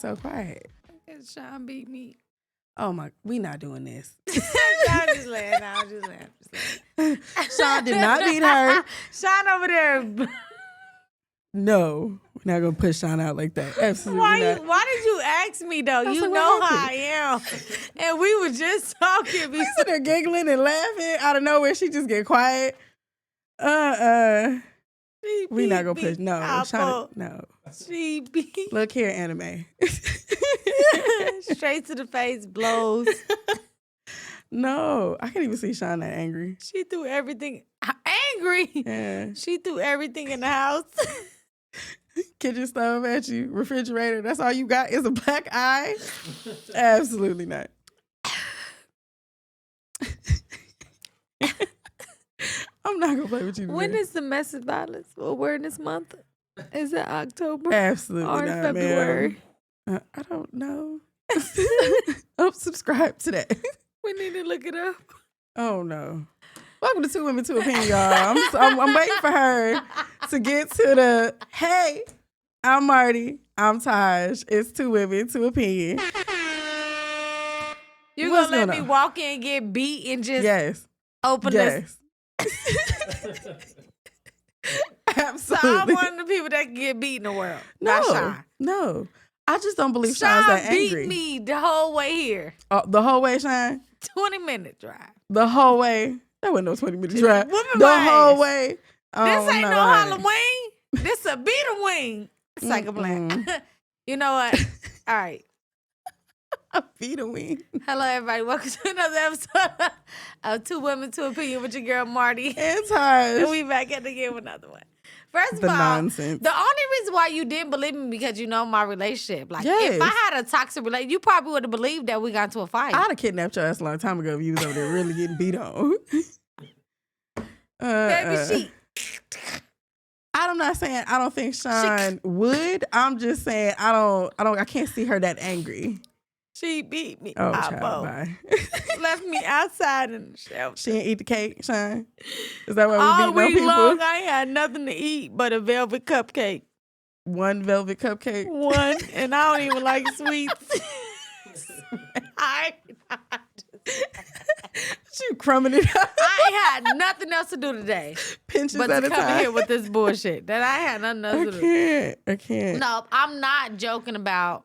so quiet? Sean beat me. Oh my, we not doing this. I'm just laughing. Sean did not beat her. Sean over there. No, we're not gonna push Sean out like that. Absolutely not. Why did you ask me though? I was You like, know what how I am, and we were just talking. We sitting there giggling and laughing out of nowhere. She just get quiet. We not gonna push. No, Shauna, no. She beat. Look here, anime. Straight to the face, blows. No, I can't even see Sean that angry. She threw everything. Angry. Yeah. She threw everything in the house. Kitchen stove at you, refrigerator. That's all you got is a black eye? Absolutely not. I'm not gonna play with you today. When is Domestic Violence Awareness Month? Is it October? Absolutely or not, February? I don't know. Subscribe to that. We need to look it up. Oh no. Welcome to Two Women, Two Opinion, y'all. I'm waiting for her to get to the, hey, I'm Marty, I'm Taj. It's Two Women, Two Opinion. You gonna let me walk in and get beat and just open this? Absolutely. So I'm one of the people that can get beat in the world. Not Sean. No. I just don't believe Sean's that angry. Sean beat me the whole way here. The whole way, Sean? 20-minute drive. The whole way? That wasn't no 20-minute drive. Whooping The my whole ass. way? This ain't no Halloween. This a beat a wing. Psycho plan. You know what? All right. A beat a wing. Hello, everybody. Welcome to another episode of Two Women, Two Opinion with your girl, Marty. And Taj. And we back at it again with another one. First of all, nonsense. The only reason why you didn't believe me because you know my relationship. Like, Yes. if I had a toxic relationship, you probably would have believed that we got into a fight. I'd have kidnapped your ass a long time ago if you was over there really getting beat on. Baby, I'm not saying I don't think Sean would. I'm just saying I can't see her that angry. She beat me. Oh, child, bye. Left me outside in the shelter. She didn't eat the cake, Sean? Is that why we All beating on week people? long, I ain't had nothing to eat but a velvet cupcake. One velvet cupcake? One, and I don't even like sweets. You crumbing it up. I ain't had nothing else to do today. Pinches but at to a come time. in here with this bullshit that I had nothing else to do. I can't. No, I'm not joking about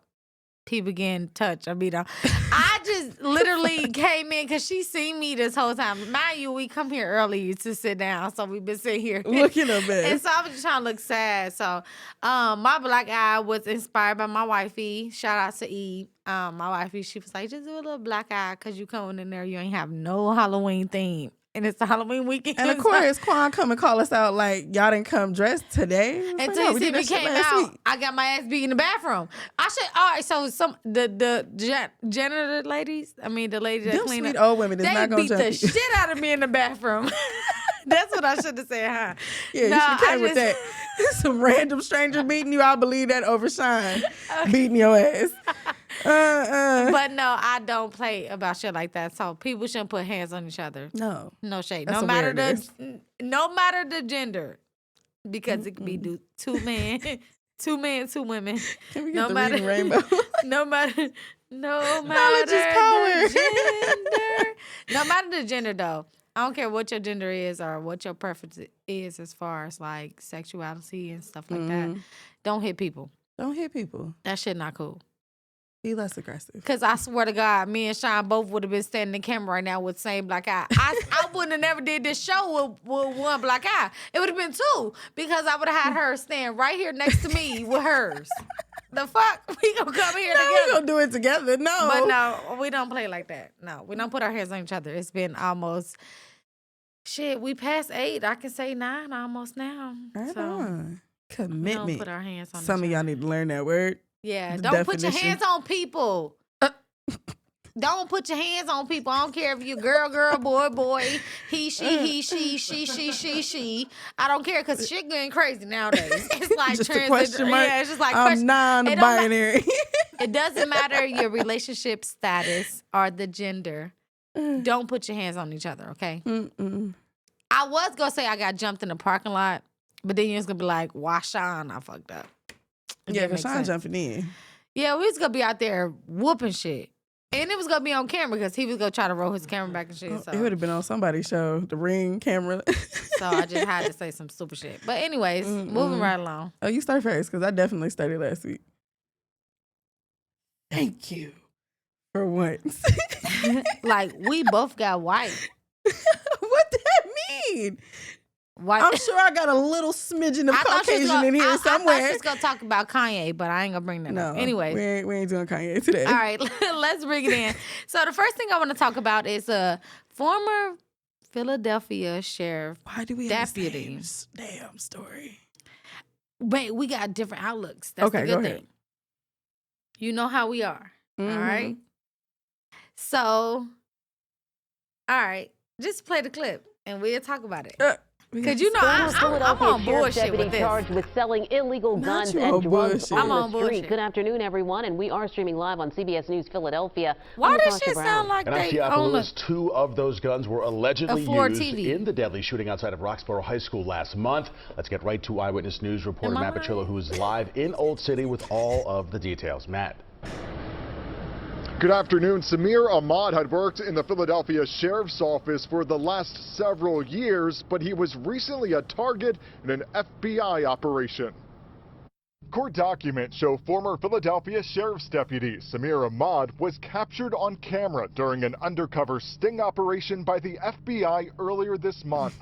people getting touched or beat on. I just literally came in because she seen me this whole time. Mind you, we come here early to sit down, so we've been sitting here looking a bit. And so I was just trying to look sad. So my black eye was inspired by my wifey. Shout out to Eve. My wifey, she was like, just do a little black eye because you coming in there, you ain't have no Halloween theme. And it's the Halloween weekend. And of course, Quan come and call us out like, y'all didn't come dressed today. Until you see me came out, I got my ass beat in the bathroom. All right, so the janitor ladies, the lady that clean sweet up, old women is not gonna beat jump the you. shit out of me in the bathroom. That's what I should have said, huh? Yeah, No, you should have came with that. Some random stranger beating you, I believe that over Sean beating your ass. But no, I don't play about shit like that. So people shouldn't put hands on each other. No shade. That's No matter the gender, because it could be two men, two women. Can we get the reading rainbow? no matter Knowledge is power. the gender. No matter the gender, though. I don't care what your gender is or what your preference is as far as like sexuality and stuff like that. Don't hit people. Don't hit people. That shit not cool. Be less aggressive. Because I swear to God, me and Sean both would have been standing in the camera right now with the same black eye. I wouldn't have never did this show with one black eye. It would have been two because I would have had her stand right here next to me with hers. The fuck? We gonna come here together. We gonna do it together. No. But no, we don't play like that. No, we don't put our hands on each other. It's been almost, we passed 8. I can say 9 almost now. Right so on. Commitment. We don't put our hands on Some each of y'all need to learn that word. Yeah, The don't put your definition. hands on people. Don't put your hands on people. I don't care if you girl, boy, he, she. I don't care because shit getting crazy nowadays. It's like Just a question mark. Yeah, it's just like I'm non-binary. It doesn't matter your relationship status or the gender. Don't put your hands on each other, okay? I was going to say I got jumped in the parking lot, but then you're just going to be like, why Sean? I fucked up. Yeah, because Sean jumping in. Yeah, we was gonna be out there whooping shit. And it was gonna be on camera because he was gonna try to roll his camera back and shit. So. It would have been on somebody's show, the Ring camera. So I just had to say some stupid shit. But anyways, moving right along. Oh, you start first because I definitely started last week. Thank you for once. Like, we both got white. What does that mean? White. I'm sure I got a little smidgen of Caucasian in here somewhere. I thought she was going to talk about Kanye, but I ain't going to bring that up. Anyways. We ain't doing Kanye today. All right, let's bring it in. So the first thing I want to talk about is a former Philadelphia sheriff Why do we deputy. have the same damn story? Wait, we got different outlooks. That's the good thing. You know how we are. All right? So, all right, just play the clip and we'll talk about it. Because you know, I'm on bullshit with this. Charged with selling illegal guns and drugs I'm on on the street. bullshit. Good afternoon, everyone, and we are streaming live on CBS News Philadelphia. Why does shit sound like and they own a... 2 of those guns were allegedly used TV. in the deadly shooting outside of Roxborough High School last month. Let's get right to Eyewitness News reporter Matt Pachillo, who is live in Old City with all of the details. Matt. Good afternoon. Samir Ahmad had worked in the Philadelphia Sheriff's Office for the last several years, but he was recently a target in an FBI operation. Court documents show former Philadelphia Sheriff's Deputy Samir Ahmad was captured on camera during an undercover sting operation by the FBI earlier this month.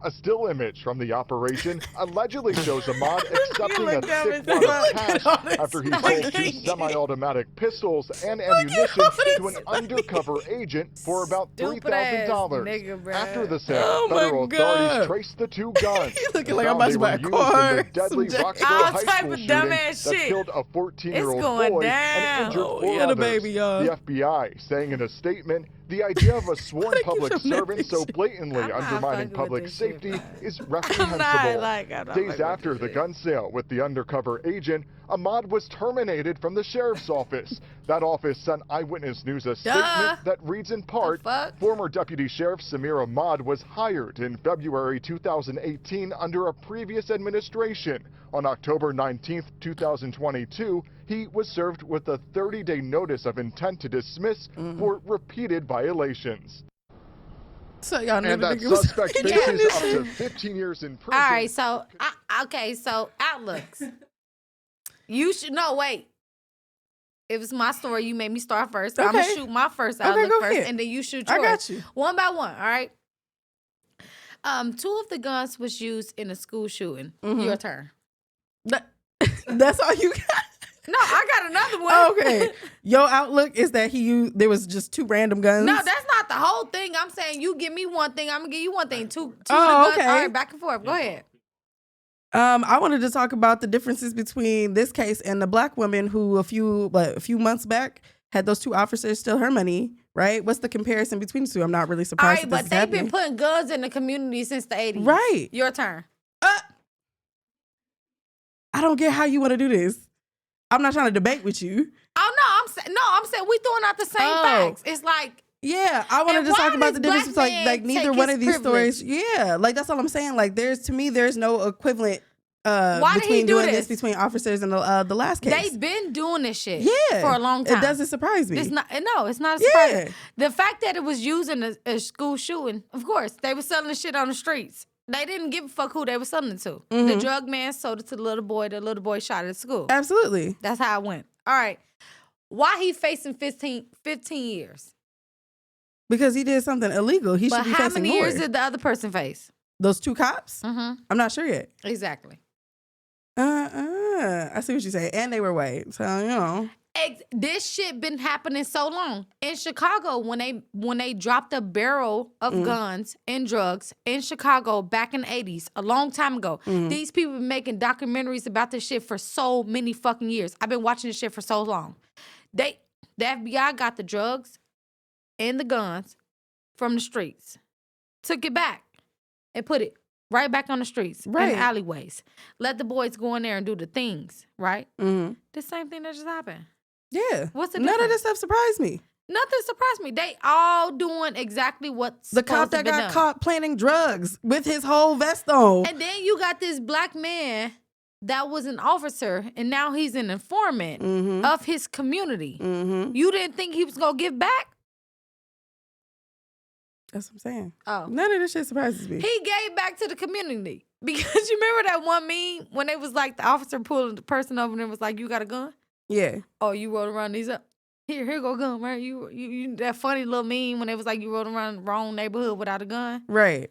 A still image from the operation allegedly shows Ahmad accepting a thick wad of cash after he sold 2 semi-automatic pistols and ammunition to an undercover agent for about $3,000. After the sale, federal authorities traced the 2 guns. Looking like I'm about to buy a car. The deadly Roxborough High School shooting that killed a 14-year-old boy and injured 4 others. The FBI saying in a statement, the idea of a sworn public servant so blatantly undermining public safety is reprehensible. Days after the gun sale with the undercover agent, Ahmad was terminated from the sheriff's office. That office sent Eyewitness News a statement that reads in part, former Deputy Sheriff Samir Ahmad was hired in February 2018 under a previous administration. On October 19th, 2022, he was served with a 30-day notice of intent to dismiss for repeated violations. So y'all know and that suspect faces up to 15 years in prison. All right, so so outlooks. You should wait. It was my story. You made me start first. So I'm gonna shoot my first outlook first, and then you shoot yours. I got you. One by one. All right. 2 of the guns was used in a school shooting. Your turn. That's all you got? No, I got another one. Okay. Your outlook is that there was just 2 random guns? No, that's not the whole thing. I'm saying you give me one thing, I'm going to give you one thing. 2 guns. Okay. All right, back and forth. Go ahead. I wanted to talk about the differences between this case and the black woman who a few months back had those 2 officers steal her money, right? What's the comparison between the 2? I'm not really surprised. All right, but they've been putting guns in the community since the 80s. Right. Your turn. I don't get how you want to do this. I'm not trying to debate with you. Oh, I'm saying we throwing out the same facts. It's like, yeah, I wanted to talk about the difference between like neither one of these stories. Yeah, like that's all I'm saying. Like to me, there's no equivalent between doing this between officers and the last case. They've been doing this shit for a long time. It doesn't surprise me. It's not a surprise. Yeah. The fact that it was used in a school shooting, of course, they were selling the shit on the streets. They didn't give a fuck who they were selling it to. The drug man sold it to the little boy. The little boy shot it at school. Absolutely. That's how it went. All right. Why he facing 15 years? Because he did something illegal. He should be facing more. But how many years did the other person face? Those 2 cops? I'm not sure yet. Exactly. I see what you say. And they were white. So, you know. This shit been happening so long. In Chicago, when they dropped a barrel of guns and drugs in Chicago back in the 80s, a long time ago, these people been making documentaries about this shit for so many fucking years. I've been watching this shit for so long. The FBI got the drugs and the guns from the streets, took it back and put it right back on the streets, in the alleyways. Let the boys go in there and do the things, right? The same thing that just happened. Yeah. What's the difference? None of this stuff surprised me. Nothing surprised me. They all doing exactly what's the cop that got caught planting drugs with his whole vest on. And then you got this black man that was an officer, and now he's an informant of his community. You didn't think he was going to give back? That's what I'm saying. Oh. None of this shit surprises me. He gave back to the community. Because you remember that one meme when they was like, the officer pulled the person over and it was like, you got a gun? Yeah. Oh, you rode around these up. Here go gun, right? You that funny little meme when it was like you rode around the wrong neighborhood without a gun. Right.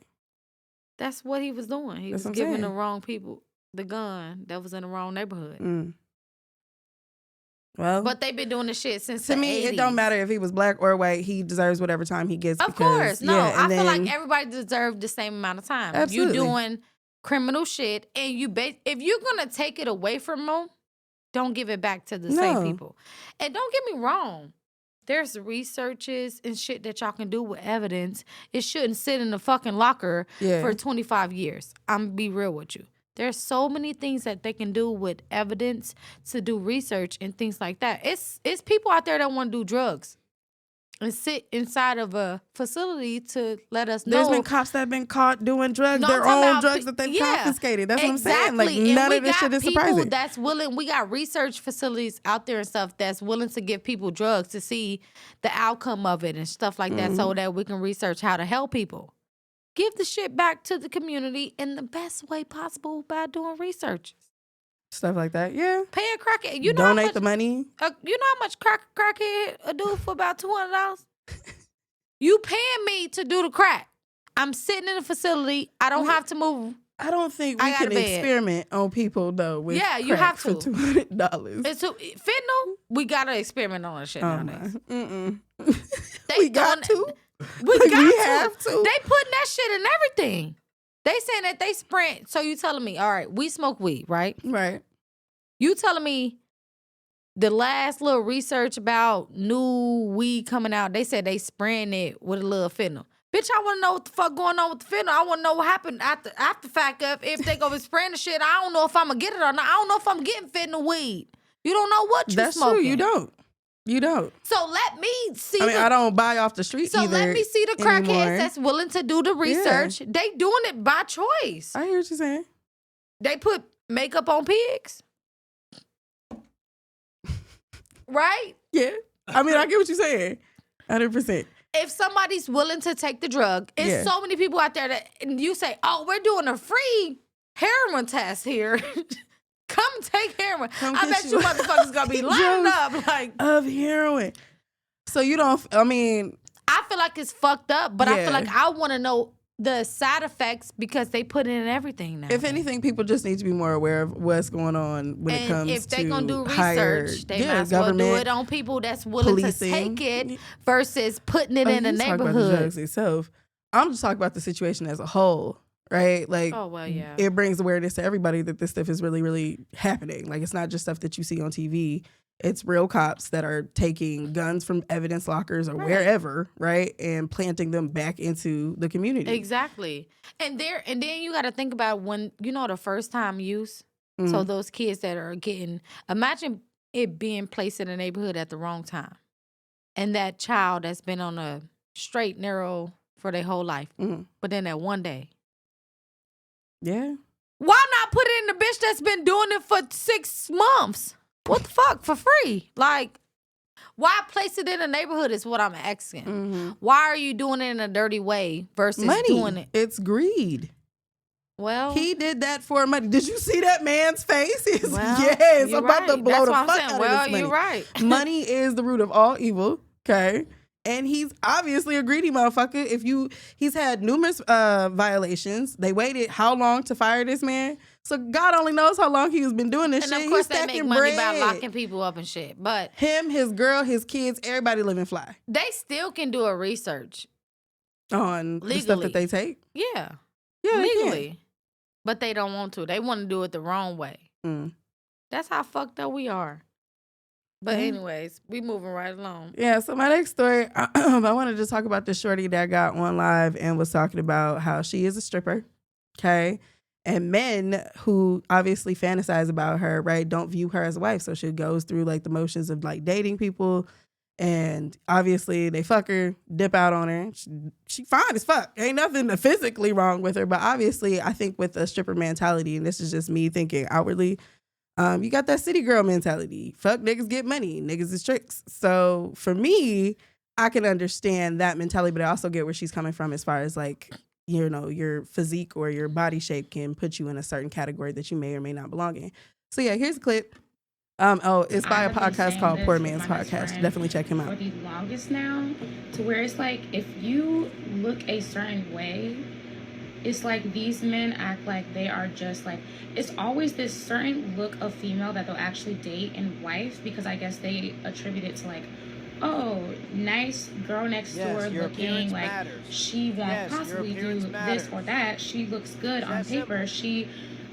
That's what he was doing. He was giving the wrong people the gun that was in the wrong neighborhood. Well, but they've been doing this shit since to the me, 80s. it don't matter if he was black or white. He deserves whatever time he gets. Of because, course. No, yeah, I feel like everybody deserves the same amount of time. Absolutely. You doing criminal shit, and if you're going to take it away from them, don't give it back to the same people. And don't get me wrong. There's researches and shit that y'all can do with evidence. It shouldn't sit in the fucking locker for 25 years. I'm going to be real with you. There's so many things that they can do with evidence to do research and things like that. It's people out there that want to do drugs and sit inside of a facility to let us know. There's been cops that have been caught doing drugs, No, their I'm talking own about drugs that they've confiscated. That's what I'm saying. Like, And none we of this got shit is people surprising. that's willing. We got research facilities out there and stuff that's willing to give people drugs to see the outcome of it and stuff like that so that we can research how to help people. Give the shit back to the community in the best way possible by doing research. Stuff like that, yeah. Pay a crackhead. You know Donate how much, the money. you know how much crackhead do for about $200? You paying me to do the crack. I'm sitting in a facility. I don't have to move. I don't think we can experiment on people though with you have for to. $200. It's fentanyl. We gotta experiment on that shit nowadays. We got to. We have to. They putting that shit in everything. They saying that they sprint. So you telling me, all right, we smoke weed, right? Right. You telling me the last little research about new weed coming out, they said they spraying it with a little fentanyl. Bitch, I want to know what the fuck going on with the fentanyl. I want to know what happened after fact of if they go be spraying the shit. I don't know if I'm going to get it or not. I don't know if I'm getting fentanyl weed. You don't know what you're smoking. True. You don't. You don't. So let me see. I don't buy off the street either. So let me see the crackheads anymore. that's willing to do the research. Yeah. They doing it by choice. I hear what you're saying. They put makeup on pigs. Right? Yeah. I mean, I get what you're saying. 100%. If somebody's willing to take the drug, it's so many people out there that and you say, oh, we're doing a free heroin test here. Come take heroin. I bet you motherfuckers gonna be lined up like of heroin. So you don't. I mean, I feel like it's fucked up, but I feel like I want to know the side effects because they put it in everything now. If anything, people just need to be more aware of what's going on when it comes to if they're gonna do higher, research, they might as well do it on people that's willing policing. to take it versus putting it in a neighborhood. Talk about the drugs itself. I'm just talking about the situation as a whole. Right? Like, oh, well, yeah. It brings awareness to everybody that this stuff is really, really happening. Like, it's not just stuff that you see on TV. It's real cops that are taking guns from evidence lockers or wherever, right? And planting them back into the community. Exactly. And then you got to think about when, the first time use. So those kids that are imagine it being placed in a neighborhood at the wrong time. And that child that's been on a straight, narrow for their whole life. But then that one day. Yeah. Why not put it in the bitch that's been doing it for 6 months? What the fuck? For free? Like, why place it in a neighborhood is what I'm asking. Why are you doing it in a dirty way versus doing it? It's greed. Well, he did that for money. Did you see that man's face? Well, I'm about to blow the fuck out of this money. You're right. Money is the root of all evil. Okay. And he's obviously a greedy motherfucker. He's had numerous violations. They waited how long to fire this man? So God only knows how long he's been doing this shit. And of course they make money by locking people up and shit. But him, his girl, his kids, everybody living fly. They still can do a research on legally. The stuff that they take. Yeah. Legally. But they don't want to. They want to do it the wrong way. That's how fucked up we are. But anyways, we moving right along. Yeah, so my next story, I wanted to talk about this shorty that got on live and was talking about how she is a stripper, okay? And men who obviously fantasize about her, right, don't view her as a wife. So she goes through like the motions of like dating people And obviously they fuck her, dip out on her. She fine as fuck. Ain't nothing physically wrong with her. But obviously I think with a stripper mentality, and this is just me thinking outwardly, you got that city girl mentality. Fuck niggas, get money. Niggas is tricks. So for me, I can understand that mentality, but I also get where she's coming from as far as like, you know, your physique or your body shape can put you in a certain category that you may or may not belong in. So yeah, here's a clip. It's by a podcast called Poor Man's Podcast. Definitely check him out. For the longest now, to where it's like if you look a certain way, it's like these men act like they are just like, it's always this certain look of female that they'll actually date and wife, because I guess they attribute it to like, oh, nice girl next door looking, like matters. She won't possibly do this or that. She looks good on paper.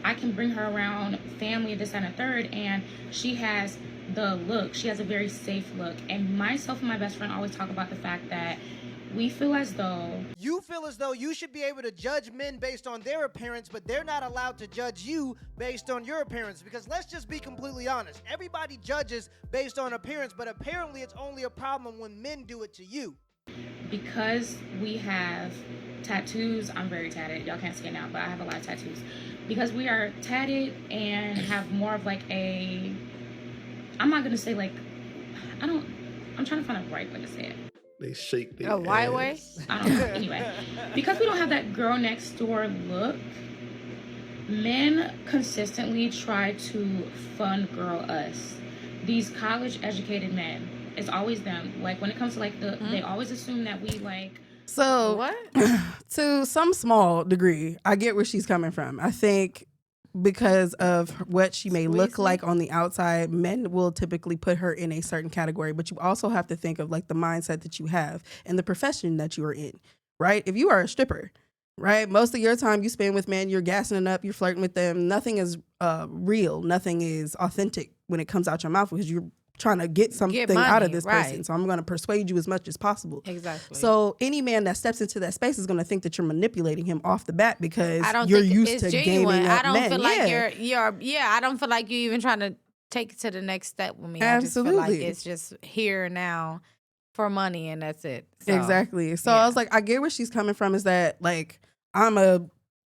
I can bring her around family, this and a third, and she has the look. She has a very safe look. And myself and my best friend always talk about the fact that we feel as though... You feel as though you should be able to judge men based on their appearance, but they're not allowed to judge you based on your appearance. Because let's just be completely honest. Everybody judges based on appearance, but apparently it's only a problem when men do it to you. Because we have tattoos, I'm very tatted. Y'all can't see it now, but I have a lot of tattoos. Because we are tatted and have more of like a... I'm not going to say like... I'm trying to find a right way to say it. They shake their A white ass. way? I don't know. Anyway, because we don't have that girl next door look, men consistently try to fun girl us. These college educated men, it's always them. Like when it comes to like they always assume that we like. So What? to some small degree, I get where she's coming from. I think because of what she may look like on the outside, men will typically put her in a certain category. But you also have to think of like the mindset that you have and the profession that you are in, right? If you are a stripper, right, most of your time you spend with men, you're gassing them up, you're flirting with them. Nothing is real. Nothing is authentic when it comes out your mouth because you're trying to get something out of this person. So I'm going to persuade you as much as possible. Exactly. So any man that steps into that space is going to think that you're manipulating him off the bat because you're think used it's to genuine. gaming up I don't men. feel like I don't feel like you're even trying to take it to the next step with me. Absolutely. I just feel like it's just here and now for money and that's it. So, Exactly. So I was like, I get where she's coming from is that like I'm a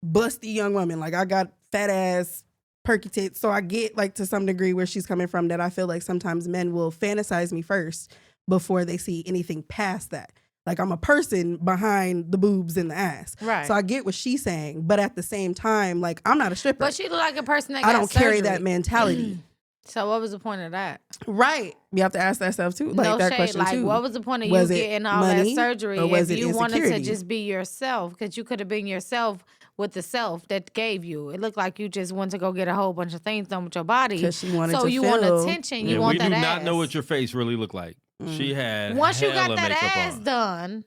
busty young woman. Like I got fat ass perky tits. So I get like to some degree where she's coming from that I feel like sometimes men will fantasize me first before they see anything past that. Like I'm a person behind the boobs and the ass. Right. So I get what she's saying. But at the same time, like I'm not a stripper. But she look like a person that I got don't carry surgery. that mentality. So what was the point of that? Right. You have to ask that stuff too. Like no that shade. question Like, too. what was the point of Was you it getting all that money, surgery or was if it you wanted to insecurity? just be yourself? Because you could have been yourself with the self that gave you. It looked like you just went to go get a whole bunch of things done with your body. 'Cause she wanted so to you feel- want attention. You want we that do ass. not know what your face really looked like. She had Once you got hella that makeup ass on. done,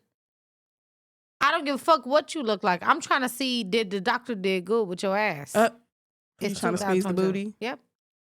I don't give a fuck what you look like. I'm trying to see did the doctor did good with your ass. You It's trying to squeeze the 2022. booty? Yep.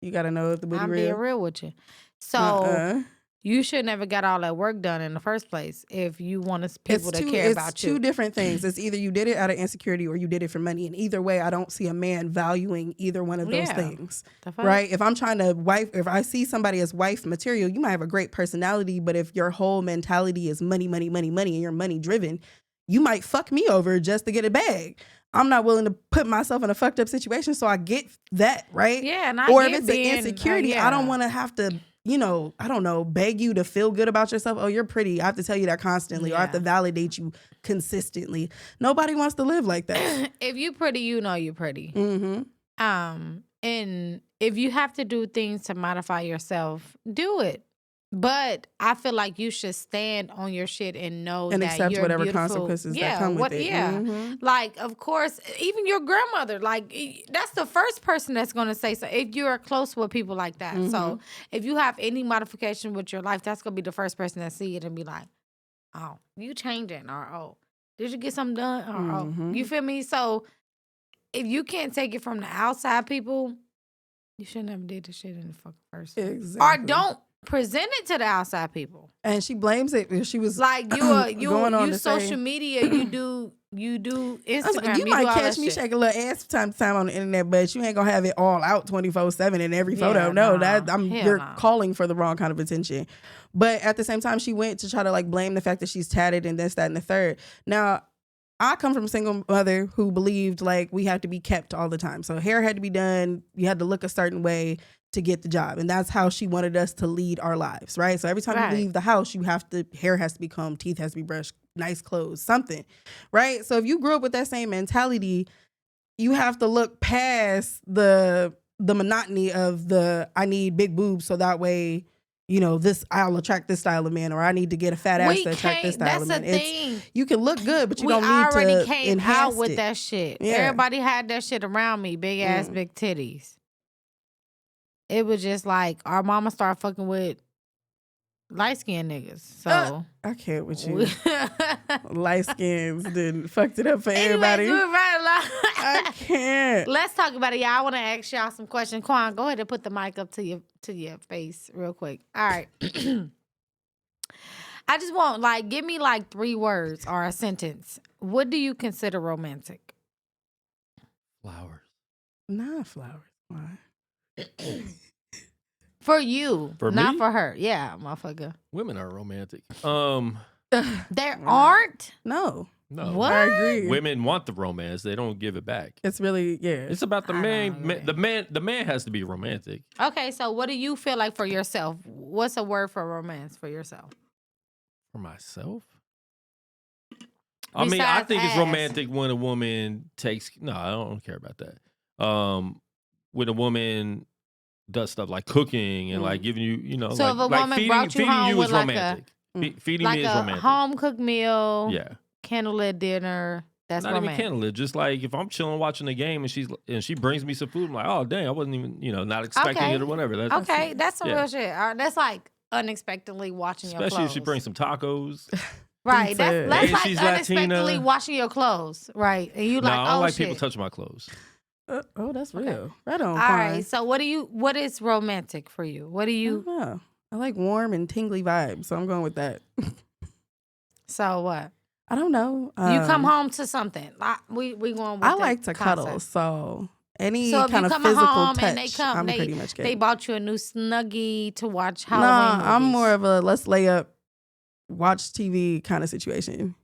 You got to know if the booty I'm real. being real with you. So you should never got all that work done in the first place if you want people to care about It's you. two different things. It's either you did it out of insecurity or you did it for money. And either way, I don't see a man valuing either one of those things. Right? If I'm trying to if I see somebody as wife material, you might have a great personality, but if your whole mentality is money, money, money, money, and you're money driven, you might fuck me over just to get a bag. I'm not willing to put myself in a fucked up situation, so I get that, right? Yeah, and I or get if it's being, an insecurity, I don't want to have to, I don't know, beg you to feel good about yourself. Oh, you're pretty. I have to tell you that constantly, or I have to validate you consistently. Nobody wants to live like that. If you pretty, you know you're pretty. Mm-hmm. And if you have to do things to modify yourself, do it. But I feel like you should stand on your shit and know And that accept you're whatever beautiful. consequences that come with it. Yeah. Mm-hmm. Like, of course, even your grandmother, like, that's the first person that's going to say so. If you're close with people like that. Mm-hmm. So if you have any modification with your life, that's going to be the first person that see it and be like, oh, you changing, or oh, did you get something done? Or oh, you feel me? So if you can't take it from the outside people, you shouldn't have did the shit in the fucking first. Exactly. Or don't present it to the outside people. And she blames it. She was Like you going on you to social say, media, you do Instagram. I was like, you do might all catch that me shit. shaking a little ass from time to time on the internet, but you ain't gonna have it all out 24/7 in every photo. Yeah, No, nah. you're Hell no. calling for the wrong kind of attention. But at the same time, she went to try to like blame the fact that she's tatted and this, that, and the third. Now, I come from a single mother who believed like we have to be kept all the time. So hair had to be done. You had to look a certain way to get the job. And that's how she wanted us to lead our lives, right? So every time Right. you leave the house, hair has to be combed, teeth has to be brushed, nice clothes, something, right? So if you grew up with that same mentality, you have to look past the monotony of I need big boobs so that way, I'll attract this style of man, or I need to get a fat ass to attract this style of man. That's the thing. You can look good, but you We don't need already to came enhance out with it. that shit. Yeah. Everybody had that shit around me. Big ass, big titties. It was just like our mama started fucking with light skinned niggas. So I can't with you. Light skins didn't fucked it up for everybody. Anyways, we're right along. I can't. Let's talk about it, y'all. I want to ask y'all some questions. Quan, go ahead and put the mic up to your face real quick. All right. I just want give me 3 words or a sentence. What do you consider romantic? Flowers. Not flowers. Why? For you, For not me? for her. Yeah, motherfucker. Women are romantic. There aren't. No. No. What? I agree. Women want the romance. They don't give it back. It's really, yeah. It's about the I man. don't agree. The man has to be romantic. Okay, so what do you feel like for yourself? What's a word for romance for yourself? For myself? I mean, I Besides think it's ass. romantic when a woman takes. No, I don't care about that. When a woman does stuff like cooking and like giving you, So if a woman feeding, brought you feeding home you with is romantic. Feeding me is a romantic. home cooked meal, Yeah. candlelit dinner, that's Not romantic. even candlelit. Just like if I'm chilling watching the game and she brings me some food, I'm like, oh dang, I wasn't even not expecting Okay. it or whatever. That's some yeah. real shit. That's like unexpectedly washing your Especially if clothes. she brings some tacos. Right. Pizza. That's And like she's unexpectedly Latina. washing your clothes. Right. And you No, like, I don't oh like shit. people touching my clothes. Oh, that's real. Right on. All right. So what is romantic for you? What do you I like warm and tingly vibes, so I'm going with that. so what? I don't know. You come home to something. We going with I the like to cuddle, concept. so any So if kind you of come physical home touch, and they come, I'm pretty much good. they bought you a new Snuggie to watch No, Halloween I'm movies. more of a let's lay up, watch TV kind of situation.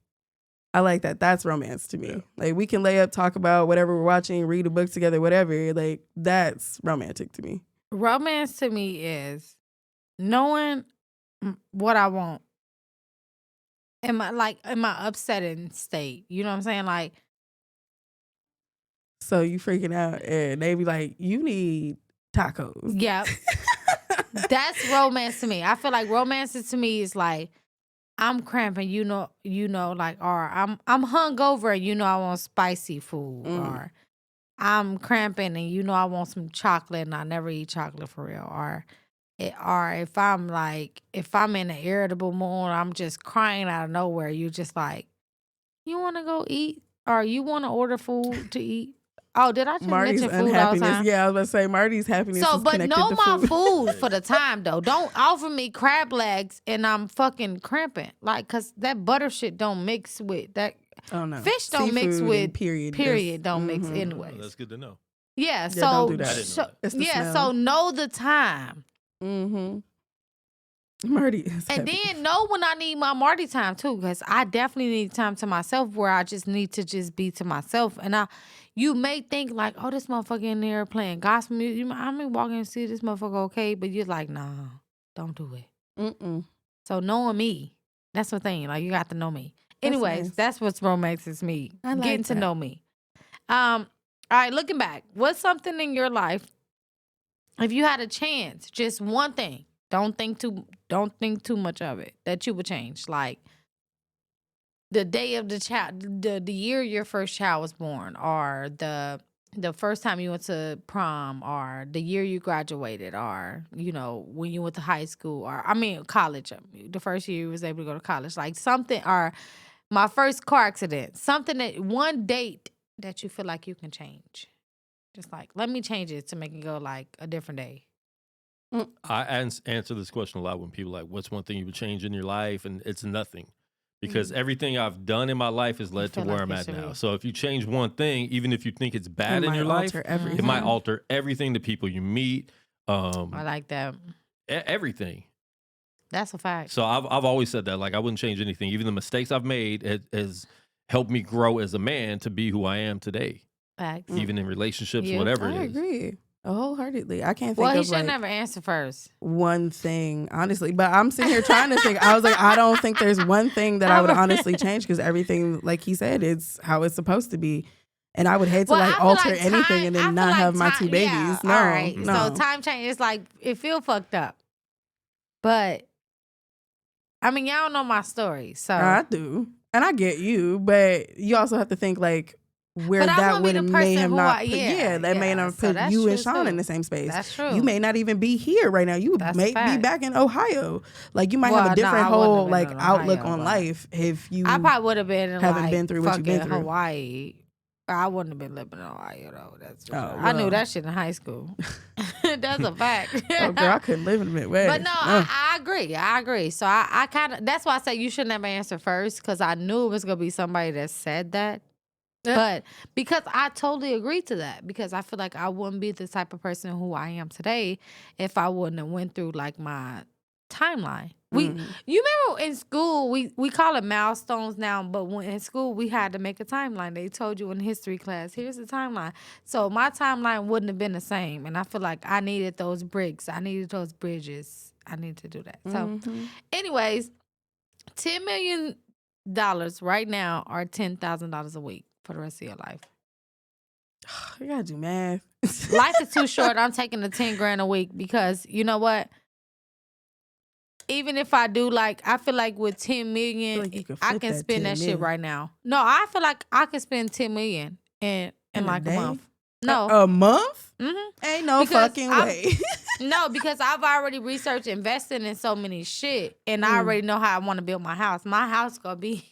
I like that. That's romance to me. Yeah. Like we can lay up, talk about whatever we're watching, read a book together, whatever. Like that's romantic to me. Romance to me is knowing what I want. In my upsetting state. You know what I'm saying? Like, So you freaking out, and they be like, "You need tacos." yeah. That's romance to me. I feel like romance to me is like I'm cramping, like, or I'm hungover and I want spicy food, or I'm cramping and I want some chocolate and I never eat chocolate for real, or if I'm in an irritable mood, I'm just crying out of nowhere. You just like, you want to go eat, or you want to order food to eat. Oh, did I just Marty's mention food all the unhappiness. time? Yeah, I was about to say Marty's happiness. So, is but connected know to my food. food for the time though. Don't offer me crab legs and I'm fucking cramping. Like, cause that butter shit don't mix with that. Oh no, Fish don't mix Seafood with and period. Period don't mix Oh, anyways. that's good to know. Yeah. So don't do that. I didn't know so that. It's the yeah. smell. So know the time, Mm-hmm. Marty is and happy. then know when I need my Marty time too, because I definitely need time to myself where I just need to just be to myself. And you may think like, oh, this motherfucker in there playing gospel music. I may walk in and see this motherfucker okay, but you're like, nah, don't do it. Mm-mm. So knowing me, that's the thing. Like you got to know me. Anyways, nice. that's what's romance is me. I like Getting to that. know me. All right, looking back, what's something in your life, if you had a chance, just one thing, don't think too much of it, that you would change. Like the day of the child, the year your first child was born, or the first time you went to prom, or the year you graduated, or when you went to high school, or college, the first year you was able to go to college, like something, or my first car accident, something, that one date that you feel like you can change. Just like, let me change it to make it go like a different day. I answer this question a lot when people are like, what's one thing you would change in your life? And it's nothing. Because everything I've done in my life has led to where I'm at now. So if you change one thing, even if you think it's bad in your life, it might alter everything, the people you meet. I like that. Everything. That's a fact. So I've always said that. Like, I wouldn't change anything. Even the mistakes I've made has helped me grow as a man to be who I am today. Facts. Even in relationships, whatever it is. I agree. Wholeheartedly. I can't think Well, he of should never answer first. one thing, honestly. But I'm sitting here trying to think. I was like, I don't think there's one thing that I would honestly change because everything, like he said, it's how it's supposed to be. And I would hate to alter anything and then not have my two babies. Yeah, No, all right. no. So time change is like, it feel fucked up. But, I mean, y'all know my story. So I do. And I get you. But you also have to think like, where that would may have not put, that may not put you and Sean in the same space. That's true. You may not even be here right now. You may be back in Ohio. Like you might have a different whole like outlook on life if you. I probably would have been in haven't been through what you've been through. Hawaii. I wouldn't have been living in Ohio though. That's I knew that shit in high school. That's a fact. Oh girl, I couldn't live in the Midwest. But no, I agree. I agree. So I kind of that's why I say you should never answer first because I knew it was gonna be somebody that said that. But because I totally agree to that because I feel like I wouldn't be the type of person who I am today if I wouldn't have went through like my timeline. You remember in school we call it milestones now, but when in school we had to make a timeline. They told you in history class, here's the timeline. So my timeline wouldn't have been the same, and I feel like I needed those bricks, I needed those bridges, I need to do that. So, anyways, $10 million right now are $10,000 a week for the rest of your life. You gotta do math. Life is too short. I'm taking the 10 grand a week because you know what? Even if I do I feel like with 10 million, I can spend that shit right now. No, I feel like I can spend 10 million in like a month. No. A month? Mm-hmm. Ain't no fucking way. No, because I've already researched investing in so many shit and I already know how I want to build my house. My house gonna be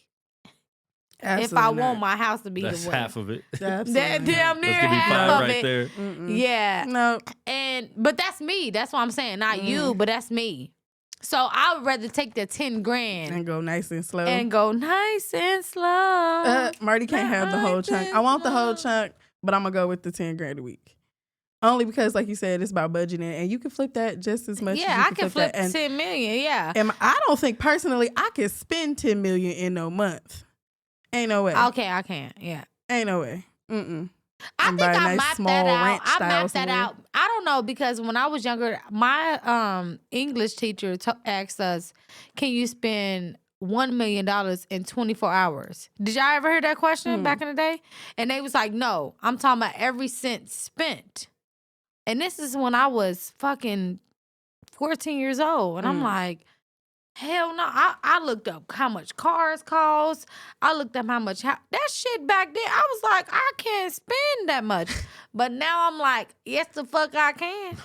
if I want my house to be that's the way. half of it. That damn near half of it. There. Yeah. No. But that's me. That's what I'm saying. Not you, but that's me. So I would rather take the 10 grand and go nice and slow. Marty can't have the whole chunk. I want the whole chunk, but I'm gonna go with the 10 grand a week. Only because, like you said, it's about budgeting, and you can flip that just as much. Yeah, as you I can flip 10 million. Yeah, and I don't think personally I can spend 10 million in no month. Ain't no way. Okay, I can't. Yeah, ain't no way. I think I mapped that out. I mapped that out. I don't know because when I was younger, my English teacher asked us, "Can you spend $1 million in 24 hours?" Did y'all ever hear that question back in the day? And they was like, "No, I'm talking about every cent spent." And this is when I was fucking 14 years old, and I'm like, hell no. I looked up how much cars cost. I looked up how much that shit back then. I was like, I can't spend that much. But now I'm like, yes, the fuck I can.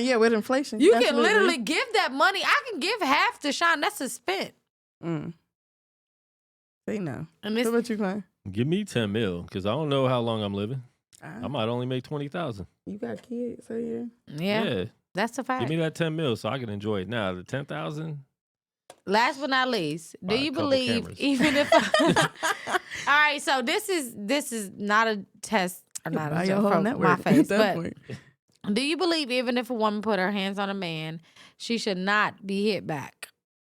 Yeah, with inflation. You can literally give that money. I can give half to Sean. That's a spent. Say no. What about you, Klein? Give me 10 mil because I don't know how long I'm living. I might only make 20,000. You got kids, so yeah. That's a fact. Give me that 10 mil so I can enjoy it. Now, the 10,000. Last but not least, do you believe even if all right, so this is not a test or not a joke from my face, but do you believe even if a woman put her hands on a man, she should not be hit back?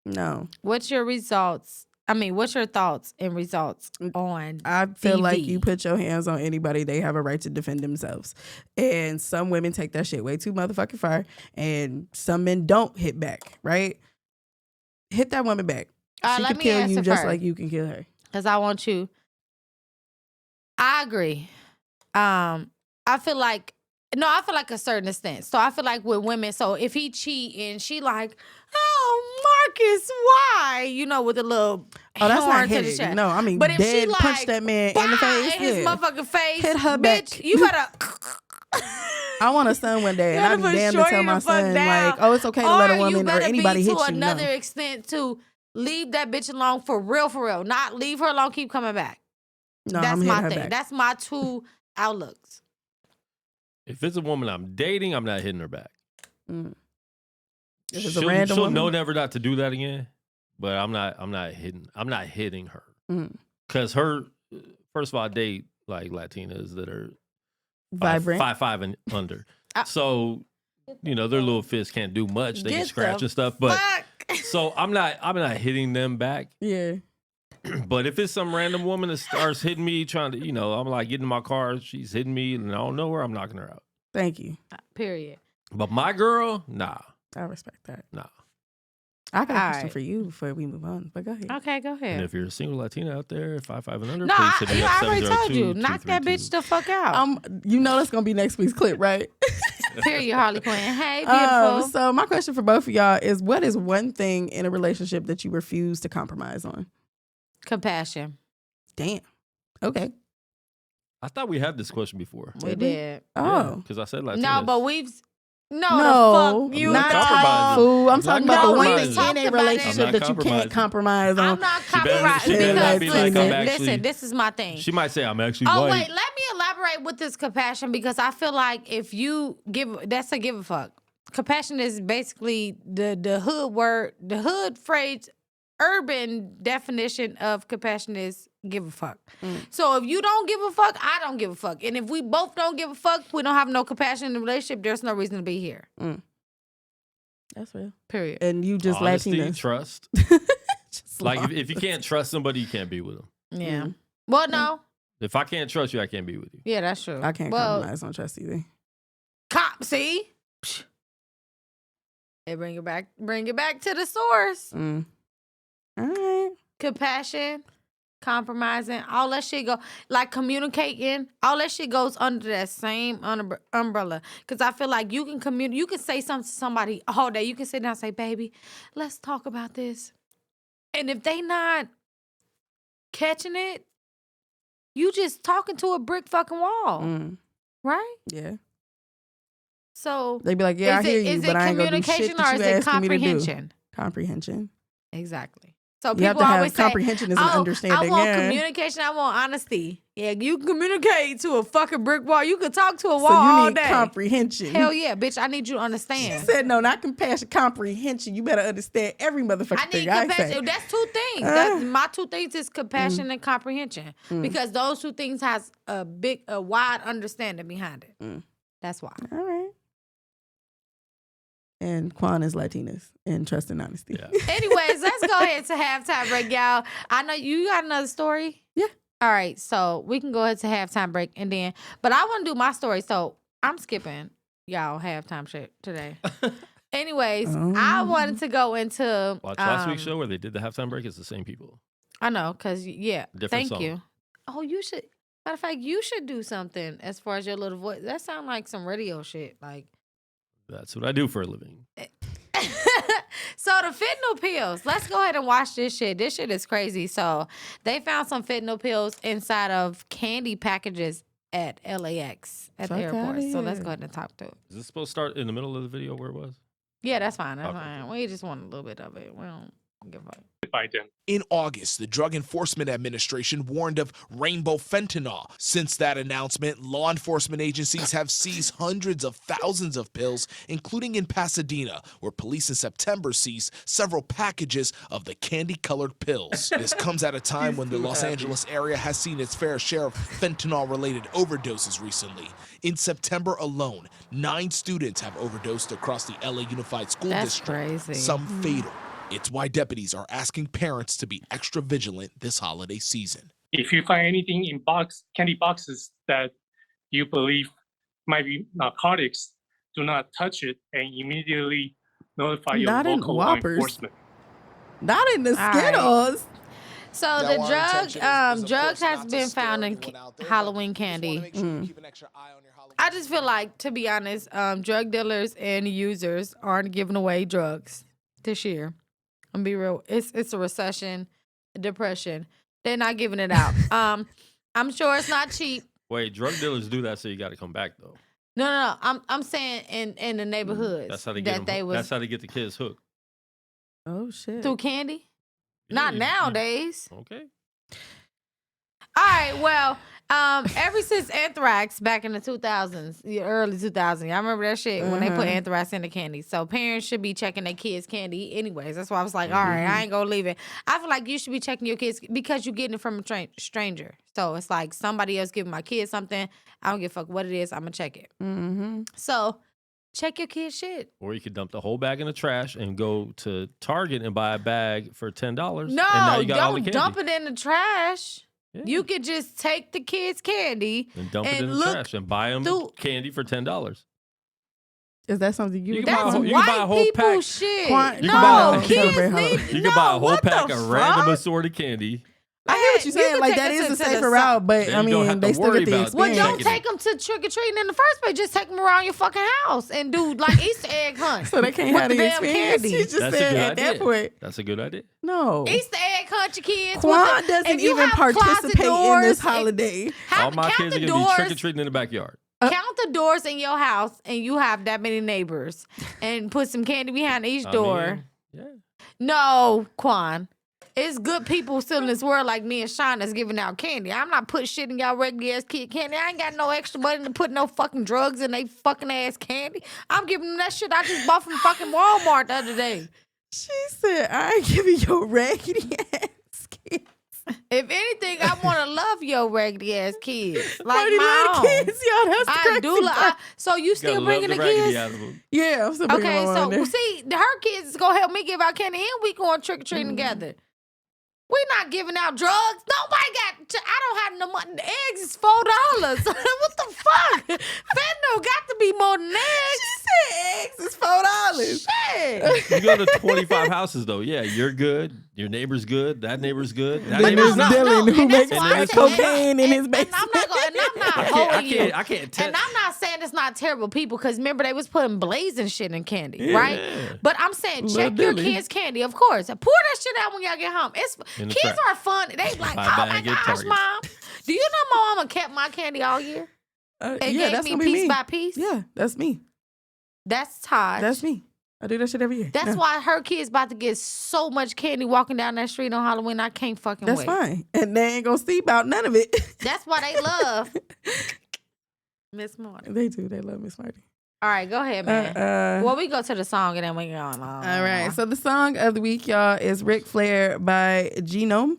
No. What's your thoughts and results on I feel DV? like you put your hands on anybody, they have a right to defend themselves. And some women take that shit way too motherfucking far. And some men don't hit back, right? Hit that woman back. She can kill you just like you can kill her. Because I want you. I agree. I feel like a certain extent. So I feel like with women, so if he cheat and she like, oh, Marcus, why? You know, with a little that's not hitting. No, I mean, but if she like punch that man in the face, in his motherfucking face, hit her bitch, back. you better. I want a son one day, and I'd be damned to tell my son like, oh, it's okay to let a woman or anybody hit you. To another extent, to leave that bitch alone for real, not leave her alone, keep coming back. No, that's I'm my her thing. back. That's my two outlooks. If it's a woman I'm dating, I'm not hitting her back. If it's a random she'll woman? know never not to do that again. But I'm not hitting her. Because her, first of all, I date like Latinas that are vibrant, 5'5" and under. So, their little fists can't do much. They can scratch and stuff. But so I'm not hitting them back. Yeah. But if it's some random woman that starts hitting me, trying to, I'm like getting in my car, she's hitting me, and I don't know where I'm knocking her out. Thank you. Period. But my girl, nah. I respect that. Nah. I got a question for you before we move on, but go ahead. Okay, go ahead. And if you're a single Latina out there, 5'5" and under, no, please hit me up, I already told you, 702-232. knock that bitch the fuck out. That's gonna be next week's clip, right? Period, Harley Quinn. Hey, beautiful. So my question for both of y'all is, what is one thing in a relationship that you refuse to compromise on? Compassion. Damn. Okay. I thought we had this question before. We did. Oh. Because I said Latinas. No, but we've... No, No, the fuck you not dog. fool. I'm talking about the one compromising. thing in a relationship that you can't compromise on. I'm not compromising because listen, this is my thing. She might say I'm actually Oh white. wait, let me elaborate with this compassion because I feel like if you that's a give a fuck. Compassion is basically the hood word, the hood phrase, urban definition of compassion is give a fuck. So if you don't give a fuck, I don't give a fuck. And if we both don't give a fuck, we don't have no compassion in the relationship, there's no reason to be here. That's real. Period. And you just Honesty, Latinas. trust. Like if you can't trust somebody, you can't be with them. Yeah. Well, no. If I can't trust you, I can't be with you. Yeah, that's true. I can't compromise on trust either. See? They bring it back to the source. All right. Compassion, compromising, all that shit go, like communicating, all that shit goes under that same umbrella. Because I feel like you can say something to somebody all day. You can sit down and say, baby, let's talk about this. And if they not catching it, you just talking to a brick fucking wall. Right? Yeah. So they be like, yeah, I hear you, but I ain't gonna do shit that you asking me to do. Comprehension. Exactly. So you people have to have always say, comprehension is an understanding. I want communication. I want honesty. Yeah, you can communicate to a fucking brick wall. You can talk to a wall all day. So you need comprehension. Hell yeah, bitch. I need you to understand. She said, no, not compassion, comprehension. You better understand every motherfucking thing I say. That's two things. My two things is compassion and comprehension. Because those two things has a wide understanding behind it. That's why. All right. And Quan is Latinas and trust and honesty. Yeah. Anyways, let's go ahead to halftime break, y'all. I know you got another story. Yeah. All right, so we can go ahead to halftime break but I want to do my story, so I'm skipping y'all halftime shit today. Anyways, I wanted to go into watch last week's show where they did the halftime break. It's the same people. I know, cause thank song. you. Oh, you should. Matter of fact, you should do something as far as your little voice. That sounds like some radio shit, like. That's what I do for a living. So the fentanyl pills. Let's go ahead and watch this shit. This shit is crazy. So they found some fentanyl pills inside of candy packages at LAX at the airport. So let's go ahead and talk to it. Is this supposed to start in the middle of the video where it was? Yeah, that's fine. That's fine. We just want a little bit of it. We don't give a fuck. In August, the Drug Enforcement Administration warned of rainbow fentanyl. Since that announcement, law enforcement agencies have seized hundreds of thousands of pills, including in Pasadena, where police in September seized several packages of the candy-colored pills. This comes at a time when the Los Angeles area has seen its fair share of fentanyl-related overdoses recently. In September alone, 9 students have overdosed across the LA Unified School District, crazy. Some fatal. It's why deputies are asking parents to be extra vigilant this holiday season. If you find anything in candy boxes that you believe might be narcotics, do not touch it and immediately notify your local law enforcement. Not in the Skittles. So the drugs has been found in Halloween candy. I just feel like, to be honest, drug dealers and users aren't giving away drugs this year. I'm be real. It's a recession, depression. They're not giving it out. I'm sure it's not cheap. Wait, drug dealers do that, so you got to come back though. No. I'm saying in the neighborhoods. That's how they get them. That's how they get the kids hooked. Oh shit. Through candy? Yeah, Not nowadays. Okay. All right, well, Ever since anthrax back in the 2000s, the early 2000s, y'all remember that shit when they put anthrax in the candy. So parents should be checking their kids' candy anyways. That's why I was like, all right, I ain't gonna leave it. I feel like you should be checking your kids because you're getting it from a stranger. So it's like somebody else giving my kids something. I don't give a fuck what it is. I'm gonna check it. So check your kid's shit. Or you could dump the whole bag in the trash and go to Target and buy a bag for $10. No, and now you got all the don't candy. dump it in the trash. Yeah. You could just take the kids' candy and dump it in the trash and buy them candy for $10. Is that something you can buy? That's white you can buy a whole people pack. shit. You No, can kids buy, need. you can buy a whole what pack the of fuck? random assorted candy. I hear what you're saying. can Like, take that them is to a the safer side. route, but Then I you don't mean, have they to still worry get the about experience. Well, don't take them to trick-or-treating in the first place. Just take them around your fucking house and do like Easter egg hunt. So they can't with have the the damn experience. candy. You just That's a said good at idea. that point. That's a good idea. No. Easter egg hunt your kids. Quan doesn't if you even have closet participate in this doors, holiday. All my count kids the are going to be doors. trick-or-treating in the backyard. Count the doors in your house, and you have that many neighbors, and put some candy behind each door. Yeah. No, Quan. It's good people still in this world like me and Sean that's giving out candy. I'm not putting shit in y'all regular ass kid candy. I ain't got no extra money to put no fucking drugs in they fucking ass candy. I'm giving them that shit I just bought from fucking Walmart the other day. She said, I ain't giving your raggedy ass kids. If anything, I want to love your raggedy ass kids. Like Marty my love own. the kids, y'all. That's the I crazy do. part. So you still Gotta bringing love the raggedy kids? out of them. Yeah, I'm still bringing Okay, them on so there. see, her kids is gonna help me give out candy, and we going trick or treating together. We not giving out drugs. Nobody got. I don't have no money. The eggs is $4. What the fuck? Fentanyl got to be more than eggs. She said eggs is $4. Shit. You go to 25 houses, though. Yeah, you're good. Your neighbor's good. That neighbor's good. That Then neighbor's there's not. Dylan who and that's makes why crack I said- cocaine in his And I'm basement. not going. And I'm not holding you. I can't tell. And I'm not saying it's not terrible people, because remember they was putting blazing shit in candy, Yeah. right? But I'm saying check Little your Dilly. kids' candy, of course. Pour that shit out when y'all get home. It's In the kids trash. are fun. They like, Buy oh my bag at gosh, Target. mom. Do you know my mama kept my candy all year? Yeah, It gave that's me gonna be piece me. by piece. Yeah, that's me. That's Taj. That's me. I do that shit every year. That's Yeah. why her kids about to get so much candy walking down that street on Halloween. I can't fucking That's wait. fine. And they ain't gonna see about none of it. That's why they love Miss Martin. They do. They love Miss Marty. All right, go ahead, man. Well, we go to the song and then we go on. All right. So the song of the week, y'all, is Ric Flare by Genom.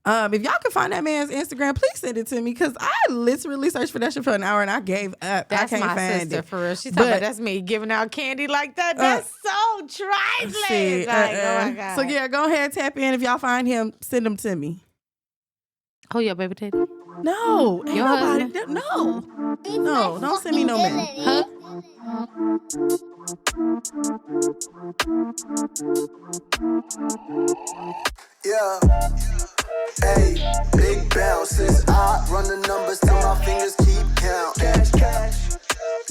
If y'all can find that man's Instagram, please send it to me, because I literally searched for that shit for an hour and I gave up. That's I can't my find sister it. for real. She's talking But- about that's me giving out candy like that. That's so trifling. See, Like, oh my God. So yeah, go ahead, tap in. If y'all find him, send him to me. Oh, your baby daddy? No, ain't Your nobody. husband? No, don't send me no man. Huh? Yeah. Hey, big bounces. I run the numbers till my fingers keep counting.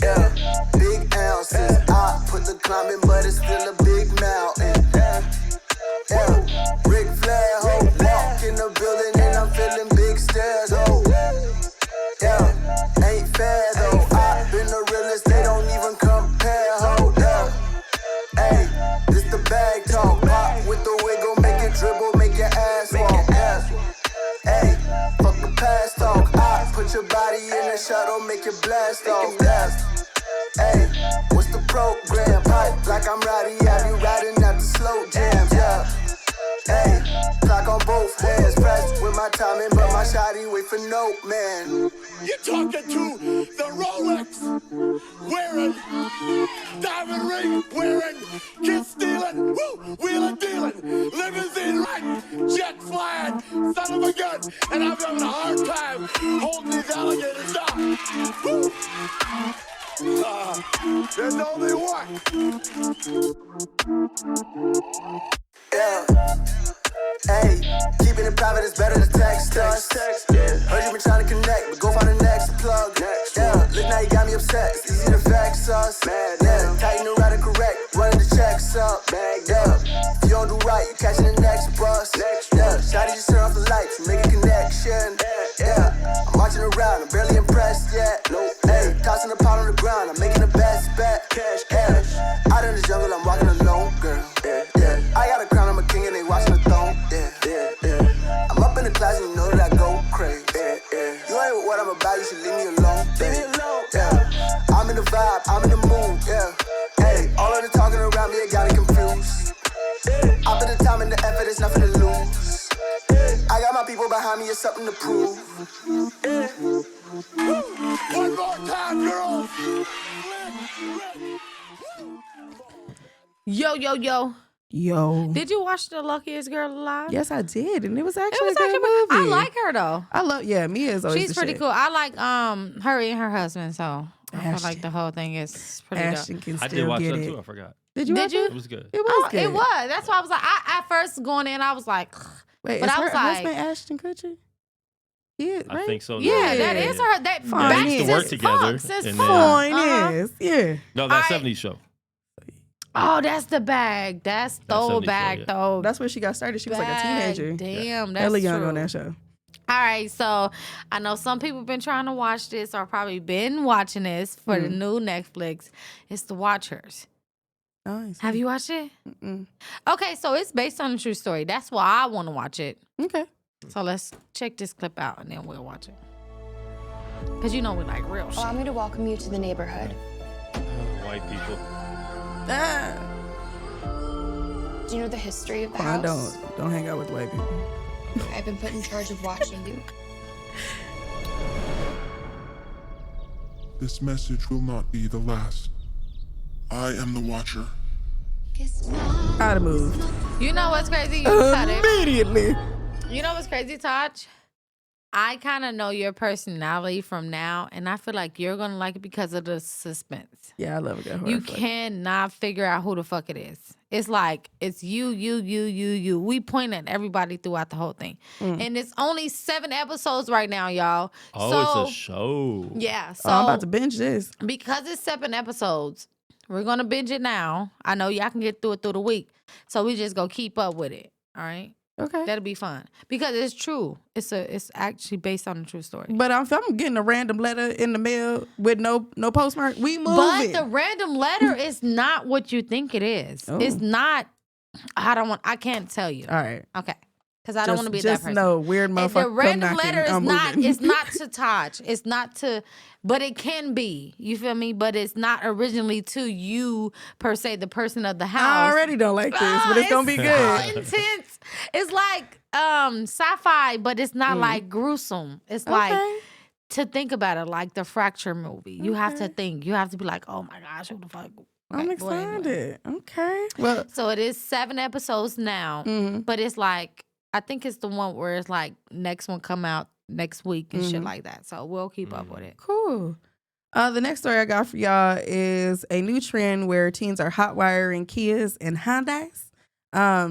Yeah, big ounces. I put the climbing, but it's still a big mountain. Yeah, Ric Flare, ho. Walk in the building and I'm feeling big stairs, ho. Yeah, ain't fair though. I've been the realest, they don't even compare, ho. Yeah. Hey, this the bag talk. Pop with the wiggle, make it dribble, make your ass walk. Hey, fuck the past talk. I put your body in the shuttle, make it blast off. Hey, what's the program? Pipe like I'm Roddy, I be riding out the slow jams. Yeah. Hey, clock on both hands, pressed with my timing, but my shawty wait for no man. You're talking to the Rolex wearing, diamond ring wearing, kid stealing, woo, wheeling dealing, limousine riding, jet flying, son of a gun, and I'm having a hard time holding these alligators down. Woo. There's only one. Yeah. Hey, keeping it private is better than text us. Heard you been trying to connect, but go find the next plug. Yeah, look now you got me upset. It's easy to vex us. Yeah, tighten the right and correct, running the checks up. Yeah, if you don't do right, you catching the next bus. Yeah, shawty just turn off the lights, make a connection. Yeah, I'm watching around, I'm barely impressed yet. Hey, tossing the pot on the ground, I'm making the best bet. Yeah, out in the jungle, I'm walking alone, girl. Yeah, I got a crown, I'm a king, and they watching the throne. Yeah. I'm up in the clouds, and you know that I go crazy. You ain't what I'm I'm about, you should leave me alone. Leave me alone, yeah. I'm in the vibe, I'm in the mood, yeah. Hey, all of the talking around me, it got me confused. I put the time and the effort, it's nothing to lose. I got my people behind me, it's something to prove. One more time, girls. Yo. Yo. Did you watch The Luckiest Girl Alive? Yes, I did, and it was actually a good movie. I like her though. Mia is always She's pretty cool. I like her and her husband, so I feel like the whole thing is pretty Ashton dope. can I still did watch get that it. too. I forgot. Did you? It was good. It was good. It was. That's why I was like, at first going in, I was like, Wait, but is I her was like, husband Ashton Kutcher? Yeah, right? I think so. yeah, that is her. That Fine. back They used to work together. Since and Funk. then- Fine, yes, yeah. No, that 70s show. Oh, that's the bag. That's throwback, though. That's where she got started. She was like a teenager. Damn, that's hella young true. on that show. All right, so I know some people been trying to watch this or probably been watching this for the new Netflix. It's The Watchers. Nice. Have you watched it? Mm-mm. Okay, so it's based on a true story. That's why I want to watch it. Okay. So let's check this clip out and then we'll watch it. Because you know we like real shit. Allow me to welcome you to the neighborhood. White people. Do you know the history of the I house? don't hang out with white people. I've been put in charge of watching you. This message will not be the last. I am the Watcher. I'd have moved. You know what's crazy? You cut it. Immediately. You know what's crazy, Taj? I kind of know your personality from now, and I feel like you're going to like it because of the suspense. Yeah, I love a good horror You flick. cannot figure out who the fuck it is. It's like, it's you. We point at everybody throughout the whole thing. And it's only 7 episodes right now, y'all. Oh, so, it's a show. Yeah. So I'm about to binge this. because it's 7 episodes, we're going to binge it now. I know y'all can get through it through the week. So we just go keep up with it. All right? Okay. That'll be fun. Because it's true. It's actually based on a true story. But if I'm getting a random letter in the mail with no postmark, we move But it. the random letter is not what you think it is. Oh. It's not. I can't tell you. All right. Okay. Because I don't want to be that Just person. know, weird And motherfucker the random come knocking, letter is I'm not. moving. It's not to Taj. It's not to. But it can be. You feel me? But it's not originally to you per se, the person of the house. I already don't like this, but it's gonna be so good. intense. It's like sci-fi, but it's not like gruesome. It's like to think about it, like the Fracture movie. You have to think. You have to be like, oh my gosh, who the fuck? I'm Okay, well, anyway. excited. Okay. Well, So it is 7 episodes now, but it's like I think it's the one where it's like next one come out next week and shit like that. So we'll keep up with it. cool. The next story I got for y'all is a new trend where teens are hot wiring Kias and Hyundais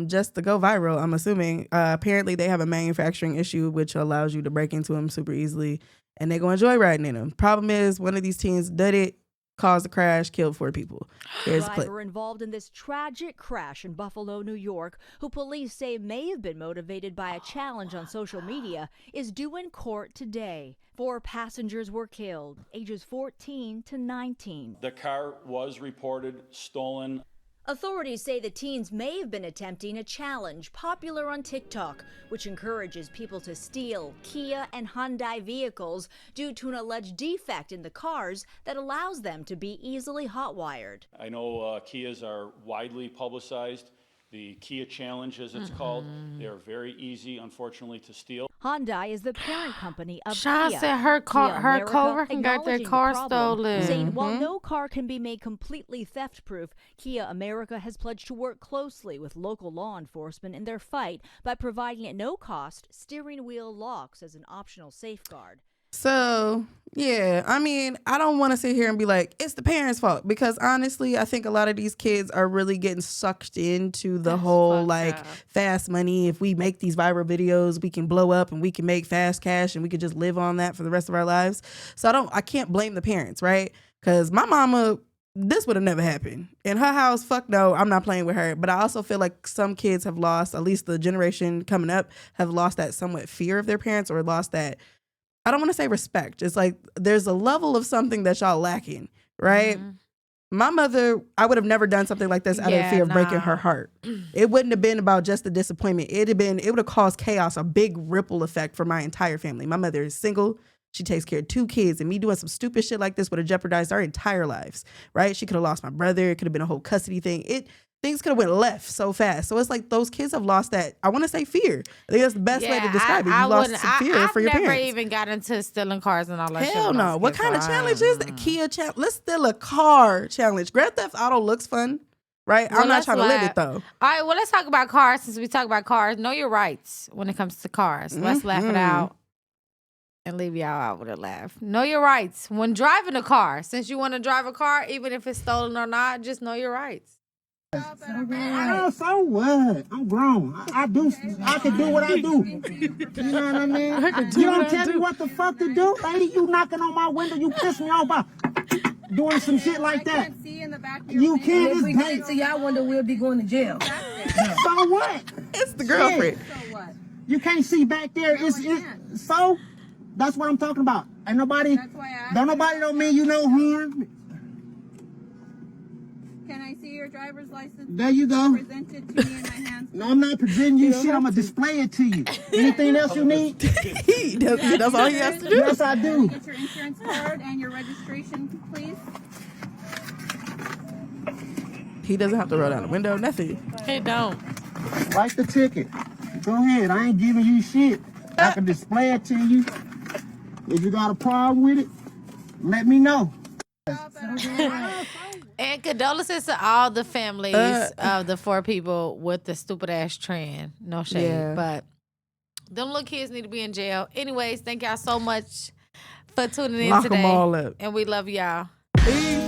just to go viral, I'm assuming. Apparently, they have a manufacturing issue which allows you to break into them super easily, and they're going to enjoy riding in them. Problem is, one of these teens did it, caused a crash, killed 4 people. Here's a clip. Driver involved in this tragic crash in Buffalo, New York, who police say may have been motivated by a challenge on social media, is due in court today. 4 passengers were killed, ages 14 to 19. The car was reported stolen. Authorities say the teens may have been attempting a challenge popular on TikTok, which encourages people to steal Kia and Hyundai vehicles due to an alleged defect in the cars that allows them to be easily hotwired. I know Kias are widely publicized. The Kia Challenge, as it's called, they're very easy, unfortunately, to steal. Hyundai is the parent company of Sean Kia. said her Kia her America coworker got their acknowledging the car problem, stolen. saying while no car can be made completely theft-proof, Kia America has pledged to work closely with local law enforcement in their fight by providing at no cost steering wheel locks as an optional safeguard. So, yeah, I mean, I don't want to sit here and be like, it's the parents' fault, because honestly, I think a lot of these kids are really getting sucked into the whole like fast money. If we make these viral videos, we can blow up and we can make fast cash and we could just live on that for the rest of our lives. So I can't blame the parents, right? Because my mama, this would have never happened. In her house, fuck no, I'm not playing with her. But I also feel like some kids have lost, at least the generation coming up, have lost that somewhat fear of their parents, or lost that, I don't want to say respect. It's like there's a level of something that y'all lacking, right? My mother, I would have never done something like this out of fear of breaking her heart. It wouldn't have been about just the disappointment. It would have caused chaos, a big ripple effect for my entire family. My mother is single. She takes care of 2 kids, and me doing some stupid shit like this would have jeopardized our entire lives, right? She could have lost my brother. It could have been a whole custody thing. Things could have went left so fast. So it's like those kids have lost that, I want to say, fear. I think that's the best way to describe it. You lost some fear for your parents. I've never even got into stealing cars and all that shit. Hell no. What kind of challenge is that? Kia challenge. Let's steal a car challenge. Grand Theft Auto looks fun, right? Well, I'm not trying to live it, though. All right, well, let's talk about cars since we talk about cars. Know your rights when it comes to cars. Let's laugh it out and leave y'all out with a laugh. Know your rights when driving a car. Since you want to drive a car, even if it's stolen or not, just know your rights. So what? I'm grown. I can do what I do. You know what I mean? You don't tell me what the fuck to do, lady. You knocking on my window, you piss me off by doing some shit like that. You can't just paint to y'all wonder we'll be going to jail. So what? It's the girlfriend. So what? You can't see back there. So that's what I'm talking about. Ain't nobody. Don't mean you no harm. Can I see your driver's license? There you go. Presented to me in my hands. No, I'm not presenting you shit. I'm going to display it to you. Anything else you need? That's all he has to do. Yes, I do. Get your insurance card and your registration, please. He doesn't have to roll down the window, nothing. He don't. Write the ticket. Go ahead. I ain't giving you shit. I can display it to you. If you got a problem with it, let me know. And condolences to all the families of the 4 people with the stupid ass trend. No shade, but them little kids need to be in jail. Anyways, thank y'all so much for tuning in Lock today. them all up. And we love y'all. Peace.